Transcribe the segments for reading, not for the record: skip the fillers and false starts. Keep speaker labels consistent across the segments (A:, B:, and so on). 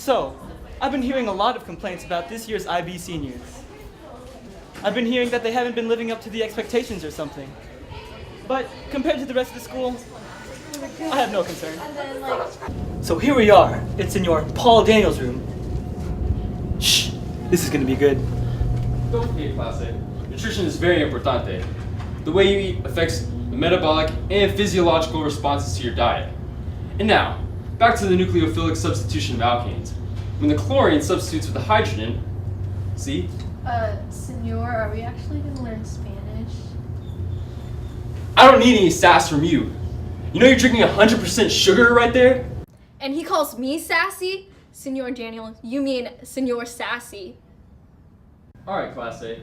A: So, I've been hearing a lot of complaints about this year's IB seniors. I've been hearing that they haven't been living up to the expectations or something. But compared to the rest of the school, I have no concern. So here we are. It's in your Paul Daniels room. Shh, this is gonna be good.
B: Don't forget, Class A. Nutrition is very importante. The way you eat affects the metabolic and physiological responses to your diet. And now, back to the nucleophilic substitution of alkanes. When the chlorine substitutes with the hydrogen, see?
C: Senor, are we actually going to learn Spanish?
B: I don't need any sass from you. You know you're drinking 100% sugar right there?
C: And he calls me sassy? Senor Daniel, you mean Senor Sassy.
B: Alright, Class A.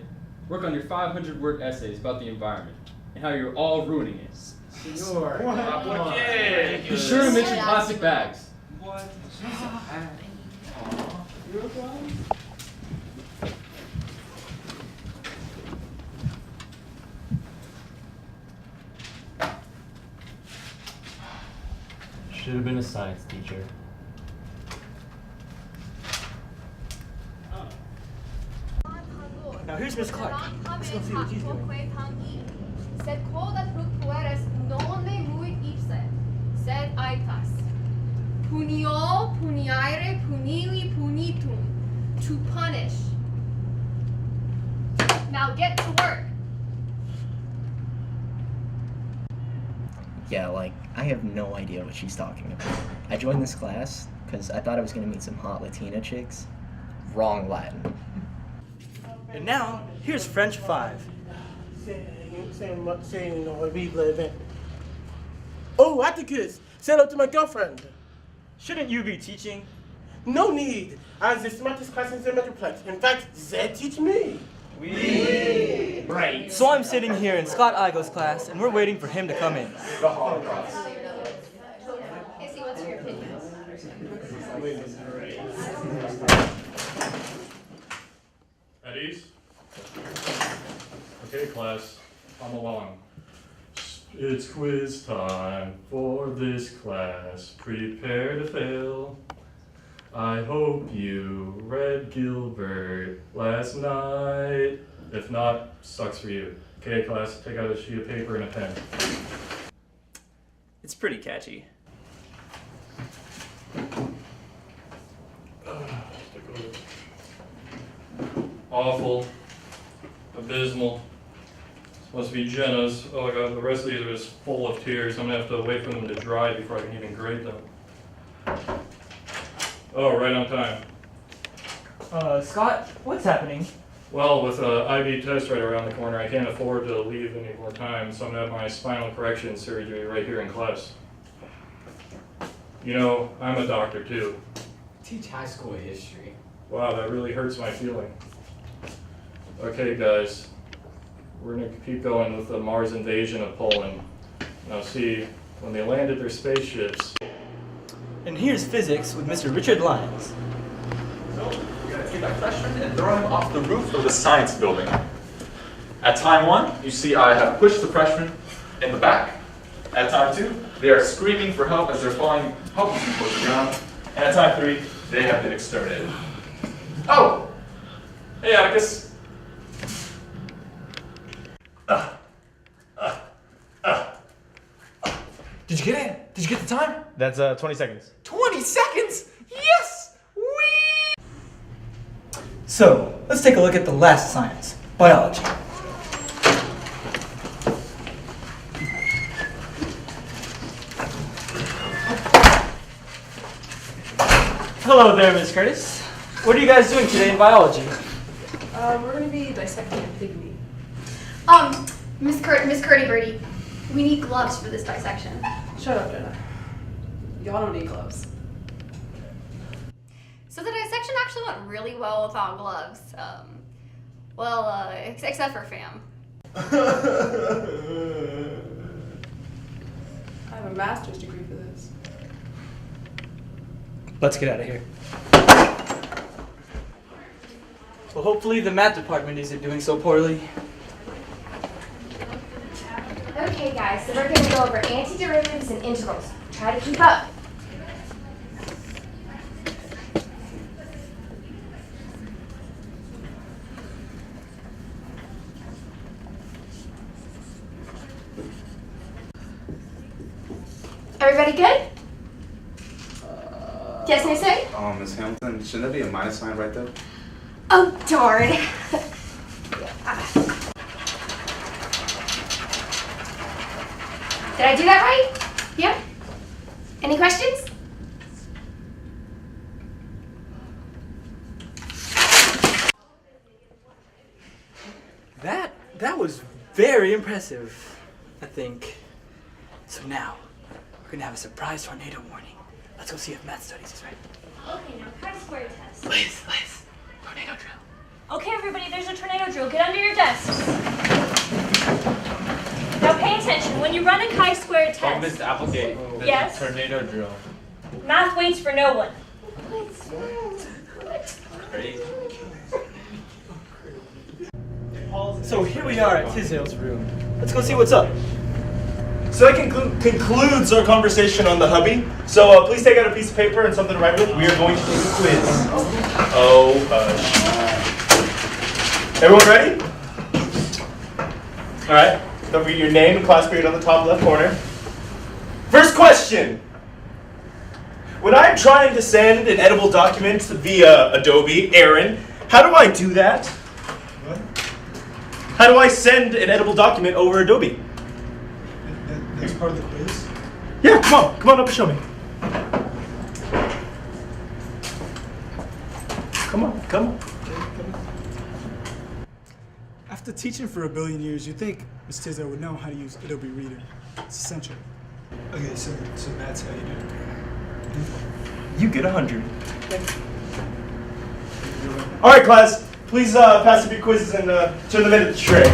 B: Work on your 500-word essays about the environment and how you're all ruining it.
D: Senor.
B: Be sure to mention plastic bags.
D: What?
E: Should have been a science teacher.
A: Now here's Miss Clark. Let's go see what she's doing.
F: Sed quodat fructueres non me muito ipse, sed aetas. Punio, puniare, punili, punitum. To punish. Now get to work.
G: Yeah, like, I have no idea what she's talking about. I joined this class because I thought I was going to meet some hot Latina chicks. Wrong Latin.
A: And now, here's French 5.
D: Oh, Atticus! Say hello to my girlfriend.
A: Shouldn't you be teaching?
D: No need. I was the smartest class in the Metroplex. In fact, they teach me.
A: Right. So I'm sitting here in Scott Igo's class, and we're waiting for him to come in.
F: Casey, what's your opinion?
H: At ease? Okay, class, come along. It's quiz time for this class. Prepare to fail. I hope you read Gilbert last night. If not, sucks for you. Okay, class, take out a sheet of paper and a pen.
A: It's pretty catchy.
H: Awful. Abysmal. Must be Jenna's. Oh my god, the rest of these are just full of tears. I'm gonna have to wait for them to dry before I can even grade them. Oh, right on time.
A: Scott, what's happening?
H: Well, with an IB test right around the corner, I can't afford to leave any more time, so I'm gonna have my spinal correction surgery right here in class. You know, I'm a doctor too.
I: Teach high school history.
H: Wow, that really hurts my feeling. Okay, guys, we're gonna keep going with the Mars invasion of Poland. Now see, when they landed their spaceships.
A: And here's physics with Mr. Richard Lyons.
J: So, you're gonna take that freshman and throw him off the roof of the science building. At time 1, you see I have pushed the freshman in the back. At time 2, they are screaming for help as they're falling helplessly towards the ground. And at time 3, they have been exterminated. Oh! Hey, Atticus.
I: Did you get it? Did you get the time?
E: That's 20 seconds.
I: 20 seconds! Yes! Whee!
A: So, let's take a look at the last science, biology. Hello there, Ms. Curtis. What are you guys doing today in biology?
K: We're going to be dissecting a pygmy.
F: Miss Curdy Birdie, we need gloves for this dissection.
K: Shut up, Jenna. Y'all don't need gloves.
F: So the dissection actually went really well without gloves. Except for Fam.
K: I have a master's degree for this.
A: Let's get out of here. Well, hopefully the math department isn't doing so poorly.
F: Okay, guys, so we're going to go over antiderivatives and integrals. Try to keep up. Everybody good? Yes, I say?
L: Miss Hamilton, shouldn't there be a minus sign right there?
F: Oh, darn. Did I do that right? Yeah? Any questions?
A: That was very impressive, I think. So now, we're gonna have a surprise tornado warning. Let's go see if math studies is right.
M: Okay, now chi-square test.
A: Liz, tornado drill.
M: Okay, everybody, there's a tornado drill. Get under your desks. Now pay attention. When you run a chi-square test...
E: Oh, Miss Applegate, there's
M: Yes?
E: a tornado drill.
M: Math waits for no one.
E: Crazy.
A: So here we are at Tisdale's room. Let's go see what's up.
N: So that concludes our conversation on the hubby. So please take out a piece of paper and something to write with. We are going to take a quiz. Oh, hush. Everyone ready? All right. Don't forget your name and class period on the top left corner. First question. When I'm trying to send an edible document via Adobe, Aaron, how do I do that? What? How do I send an edible document over Adobe?
O: That's part of the quiz?
N: Yeah, come on up and show me. Come on.
O: After teaching for a billion years, you'd think Ms. Tisdale would know how to use Adobe Reader. It's essential. Okay, so that's how you do it.
N: You get 100. All right, class. Please pass up your quizzes and turn them into the tray.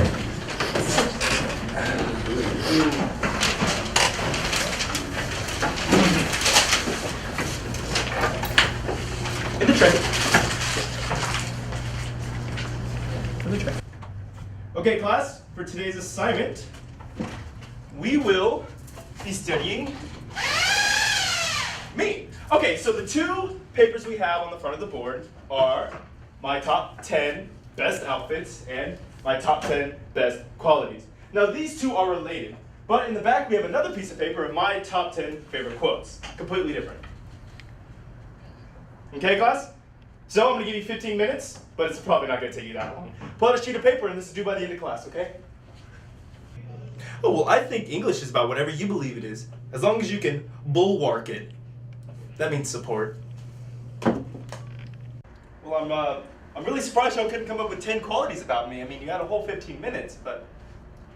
N: In the tray. Okay, class, for today's assignment, we will be studying me. Okay, so the two papers we have on the front of the board are my top 10 best outfits and my top 10 best qualities. Now, these two are related, but in the back we have another piece of paper of my top 10 favorite quotes, completely different. Okay, class? So I'm going to give you 15 minutes, but it's probably not going to take you that long. Pull out a sheet of paper, and this is due by the end of class, okay? Oh, well, I think English is about whatever you believe it is, as long as you can bulwark it. That means support. Well, I'm really surprised y'all couldn't come up with 10 qualities about me. I mean, you had a whole 15 minutes, but...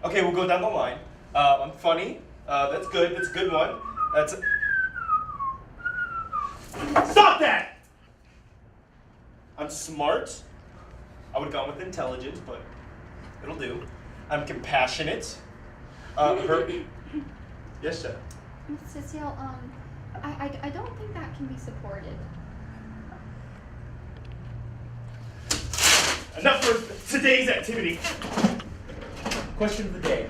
N: Okay, we'll go down the line. I'm funny. That's good. That's a good one. That's... Stop that! I'm smart. I would have gone with intelligent, but it'll do. I'm compassionate. Yes, sir.
C: Cecile, I don't think that can be supported.
N: Enough for today's activity. Question of the day.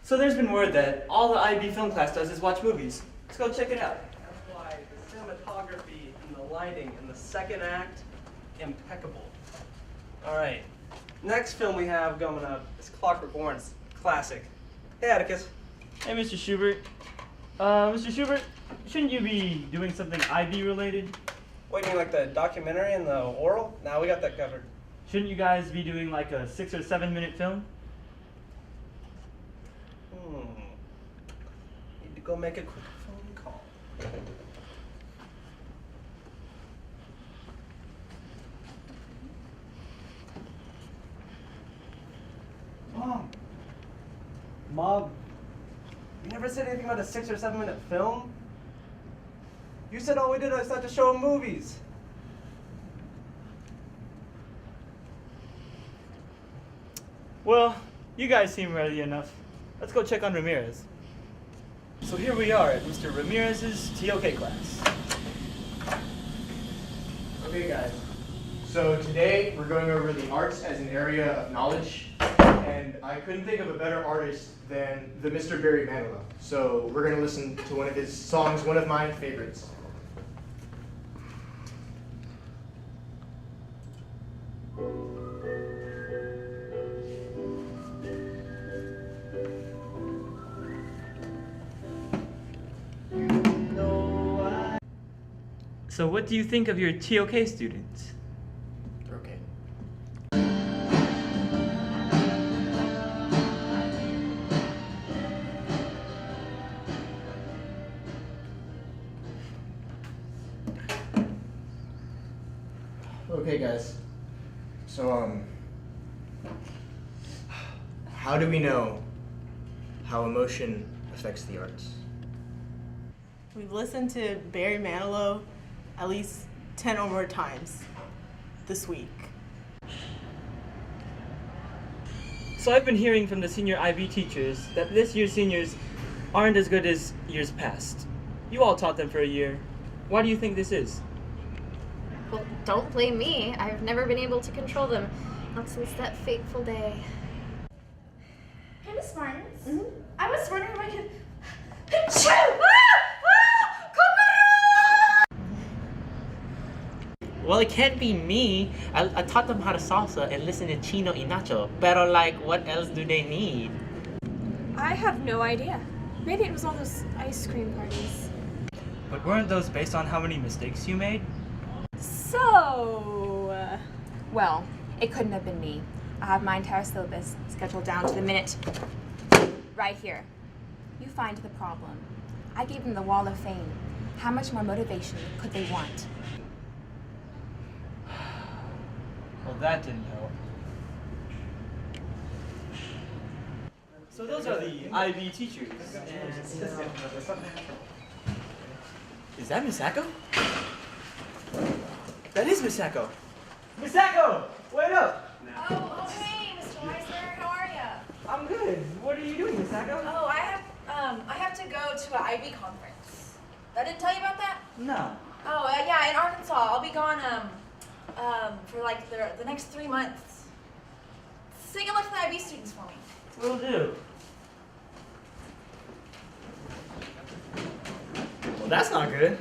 A: So there's been word that all the IB film class does is watch movies. Let's go check it out.
P: That's why the cinematography and the lighting in the second act, impeccable. All right, next film we have coming up is Clockwork Orange, classic. Hey, Atticus.
A: Hey, Mr. Schubert. Mr. Schubert, shouldn't you be doing something IB related?
P: What, you mean like the documentary and the oral? Nah, we got that covered.
A: Shouldn't you guys be doing like a 6 or 7 minute film?
P: Need to go make a quick phone call. Mom, you never said anything about a 6 or 7 minute film? You said all we did was start to show movies.
A: Well, you guys seem ready enough. Let's go check on Ramirez. So here we are at Mr. Ramirez's TOK class.
Q: Okay, guys. So today we're going over the arts as an area of knowledge, and I couldn't think of a better artist than the Mr. Barry Manilow. So we're going to listen to one of his songs, one of my favorites.
A: So what do you think of your TOK students?
Q: They're okay. Okay, guys. So, how do we know how emotion affects the arts?
K: We've listened to Barry Manilow at least 10 or more times this week.
A: So I've been hearing from the senior IB teachers that this year's seniors aren't as good as years past. You all taught them for a year. Why do you think this is?
C: Well, don't blame me. I've never been able to control them, not since that fateful day.
F: Hey, Miss Martins.
C: Mm-hmm.
F: I was wondering if I could.
R: Well, it can't be me. I taught them how to salsa and listen to Chino y Nacho. Pero like, what else do they need?
S: I have no idea. Maybe it was all those ice cream parties.
A: But weren't those based on how many mistakes you made?
S: So, well, it couldn't have been me. I have my entire syllabus scheduled down to the minute. Right here. You find the problem. I gave them the wall of fame. How much more motivation could they want?
A: Well, that didn't help. So those are the IB teachers. Is that Miss Sacco? That is Miss Sacco. Miss Sacco, wait up!
T: Oh, hey, Mr. Meisner, how are you?
A: I'm good. What are you doing, Miss Sacco?
T: Oh, I have to go to an IB conference. I didn't tell you about that?
A: No.
T: Oh, yeah, in Arkansas. I'll be gone for like the next 3 months. Sing and look for the IB students for me.
A: Will do. Well, that's not good.